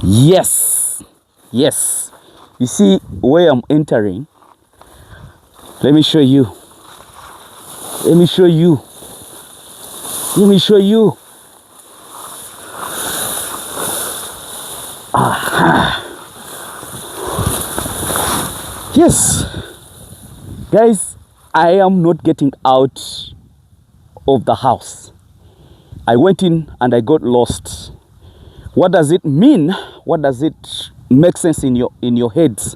Yes, yes. You see where I'm entering? Let me show you. Let me show you. Let me show you. Yes, guys, I am not getting out of the house. I went in and I got lost. What does it mean? What does it make sense in your heads?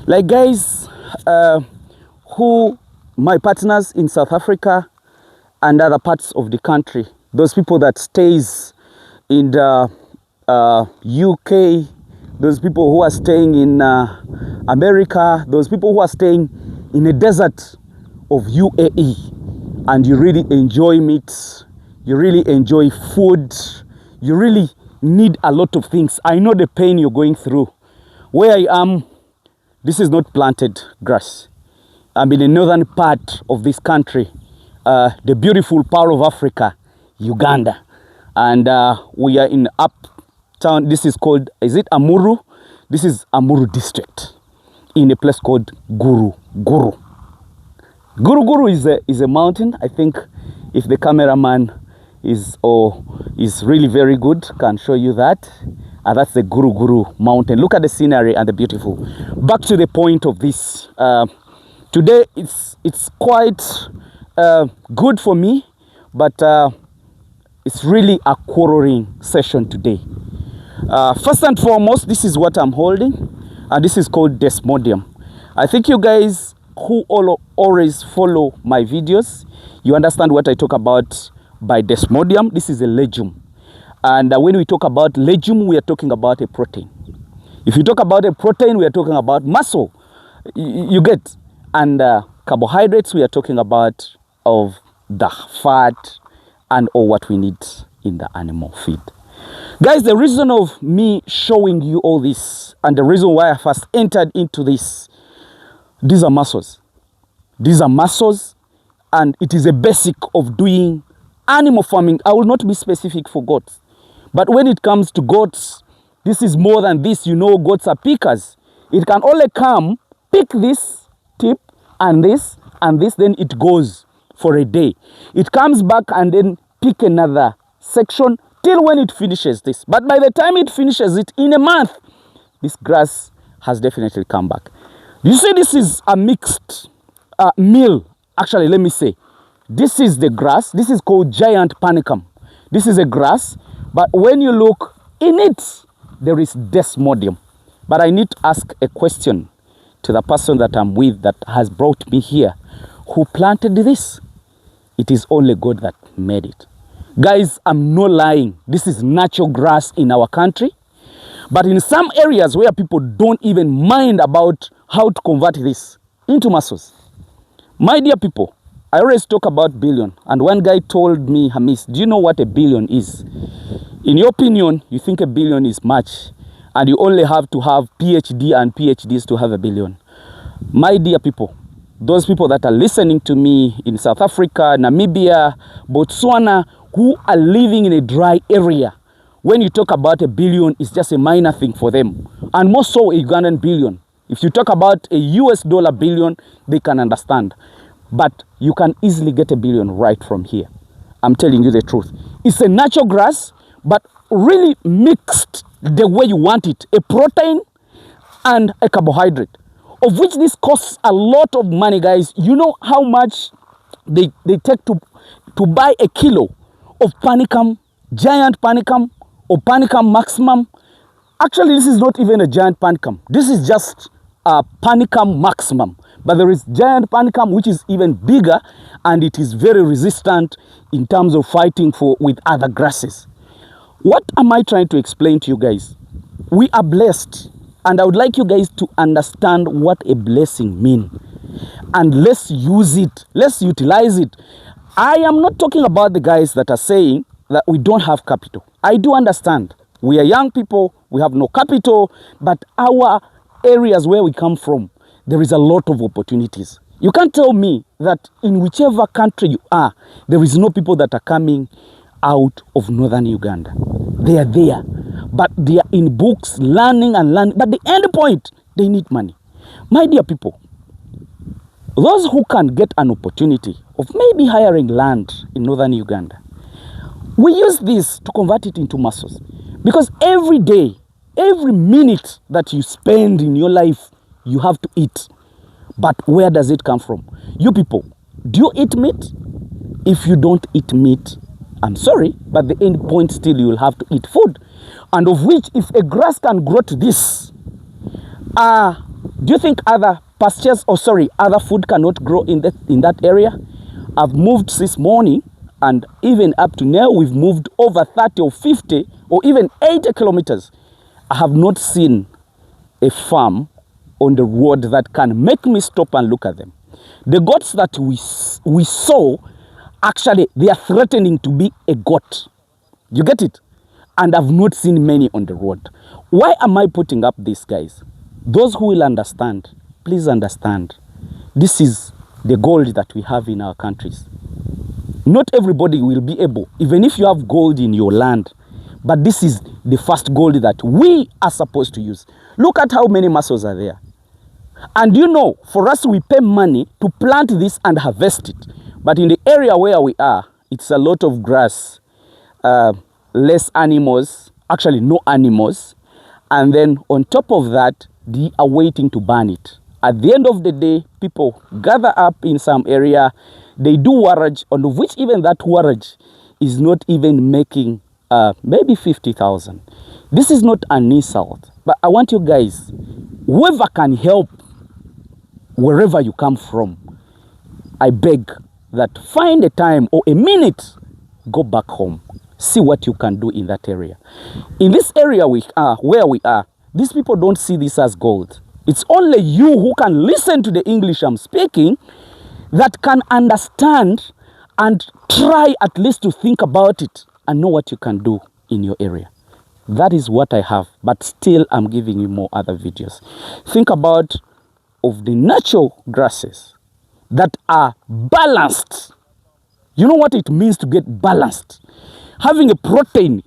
Like, guys, who my partners in South Africa and other parts of the country, those people that stays in the UK, those people who are staying in America, those people who are staying in the desert of UAE, and you really enjoy meat, you really enjoy food, you really need a lot of things. I know the pain you're going through. Where I am, this is not planted grass. I'm in the northern part of this country, the beautiful part of Africa, Uganda. And we are in uptown. This is called, is it Amuru? This is Amuru district in a place called Guru. Guru is a mountain. I think if the cameraman is really very good, can show you that. That's the Guru mountain. Look at the scenery and the beautiful. Back to the point of this. Today it's quite good for me, but it's really a quarrelling session today. First and foremost, this is what I'm holding, and this is called desmodium. I think you guys who always follow my videos, you understand what I talk about by desmodium. This is a legume, and when we talk about legume, we are talking about a protein. If you talk about a protein, we are talking about muscle. You get, and carbohydrates, we are talking about of the fat and all what we need in the animal feed. Guys, the reason of me showing you all this, and the reason why I first entered into this, these are muscles. These are muscles, and it is a basic of doing animal farming. I will not be specific for goats, but when it comes to goats, this is more than this. You know, goats are pickers. It can only come, pick this tip and this, then it goes for a day. It comes back and then pick another section till when it finishes this. But by the time it finishes it in a month, this grass has definitely come back. You see, this is a mixed meal. Actually, let me say, this is the grass. This is called giant panicum. This is a grass, but when you look in it, there is desmodium. But I need to ask a question to the person that I'm with that has brought me here. Who planted this? It is only God that made it. Guys, I'm not lying. This is natural grass in our country. But in some areas where people don't even mind about how to convert this into muscles. My dear people, I always talk about billion. And one guy told me, Hamis, do you know what a billion is? In your opinion, you think a billion is much. And you only have to have PhD and PhDs to have a billion. My dear people, those people that are listening to me in South Africa, Namibia, Botswana, who are living in a dry area, when you talk about a billion, it's just a minor thing for them. And more so a Ugandan billion. If you talk about a US dollar billion, they can understand. But you can easily get a billion right from here. I'm telling you the truth. It's a natural grass, but really mixed the way you want it. A protein and a carbohydrate, of which this costs a lot of money, guys. You know how much they take to buy a kilo of panicum, giant panicum, or panicum maximum. Actually, this is not even a giant panicum. This is just a panicum maximum. But there is giant panicum, which is even bigger, and it is very resistant in terms of fighting with other grasses. What am I trying to explain to you guys? We are blessed, and I would like you guys to understand what a blessing means. And let's use it. Let's utilize it. I am not talking about the guys that are saying that we don't have capital. I do understand. We are young people. We have no capital. But our areas where we come from, there is a lot of opportunities. You can't tell me that in whichever country you are, there is no people that are coming out of northern Uganda. They are there. but they are in books, learning and learning. But the end point, they need money. My dear people, those who can get an opportunity of maybe hiring land in northern Uganda, we use this to convert it into muscles. Because every day, every minute that you spend in your life, you have to eat. But where does it come from? You people, do you eat meat? If you don't eat meat, I'm sorry, but the end point still you will have to eat food. And of which, if a grass can grow to this, do you think other pastures, other food cannot grow in that area? I've moved this morning, and even up to now, we've moved over 30 or 50 or even 80 kilometers. I have not seen a farm on the road that can make me stop and look at them. The goats that we saw, actually, they are threatening to be a goat. You get it? And I've not seen many on the road. Why am I putting up this, guys? Those who will understand, please understand. This is the gold that we have in our countries. Not everybody will be able, even if you have gold in your land, but this is the first gold that we are supposed to use. Look at how many muscles are there. And you know, for us, we pay money to plant this and harvest it. But in the area where we are, it's a lot of grass, less animals, actually no animals. And then on top of that, they are waiting to burn it. At the end of the day, people gather up in some area, they do warrage, on which even that warrage is not even making maybe 50,000. This is not an insult, but I want you guys, whoever can help, wherever you come from, I beg that find a time or a minute, go back home, see what you can do in that area. In this area where we are, these people don't see this as gold. It's only you who can listen to the English I'm speaking that can understand and try at least to think about it and know what you can do in your area. That is what I have, but still I'm giving you more other videos. Think about of the natural grasses that are balanced. You know what it means to get balanced? Having a protein,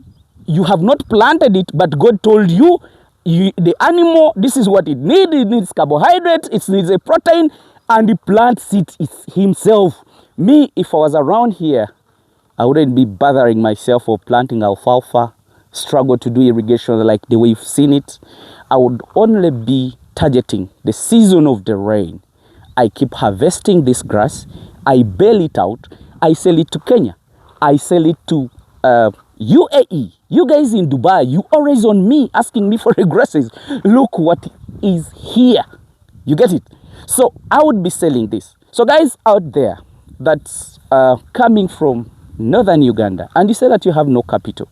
you have not planted it, but God told you, the animal, this is what it needs carbohydrates, it needs a protein, and he plants it himself. Me, if I was around here, I wouldn't be bothering myself for planting alfalfa, struggle to do irrigation like the way you've seen it. I would only be targeting the season of the rain. I keep harvesting this grass, I bale it out, I sell it to Kenya, I sell it to UAE. You guys in Dubai, you always on me asking me for grasses. Look what is here. You get it? So I would be selling this. So guys out there that's coming from northern Uganda and you say that you have no capital,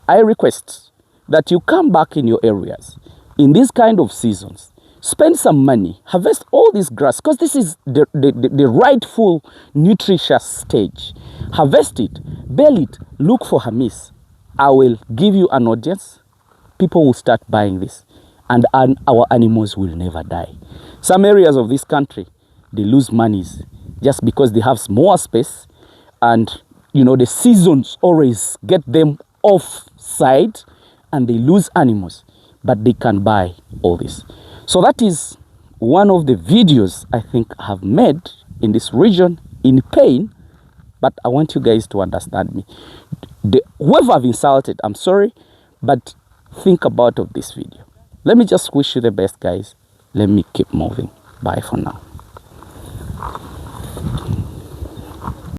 I request that you come back in your areas in these kind of seasons. Spend some money, harvest all this grass, because this is the rightful nutritious stage. Harvest it, bale it, look for Hamis. I will give you an audience. People will start buying this, and our animals will never die. Some areas of this country, they lose monies just because they have smaller space, and you know the seasons always get them off side, and they lose animals, but they can buy all this. So that is one of the videos I think I have made in this region in pain, but I want you guys to understand me. Whoever I've insulted, I'm sorry, but think about of this video. Let me just wish you the best, guys. Let me keep moving. Bye for now.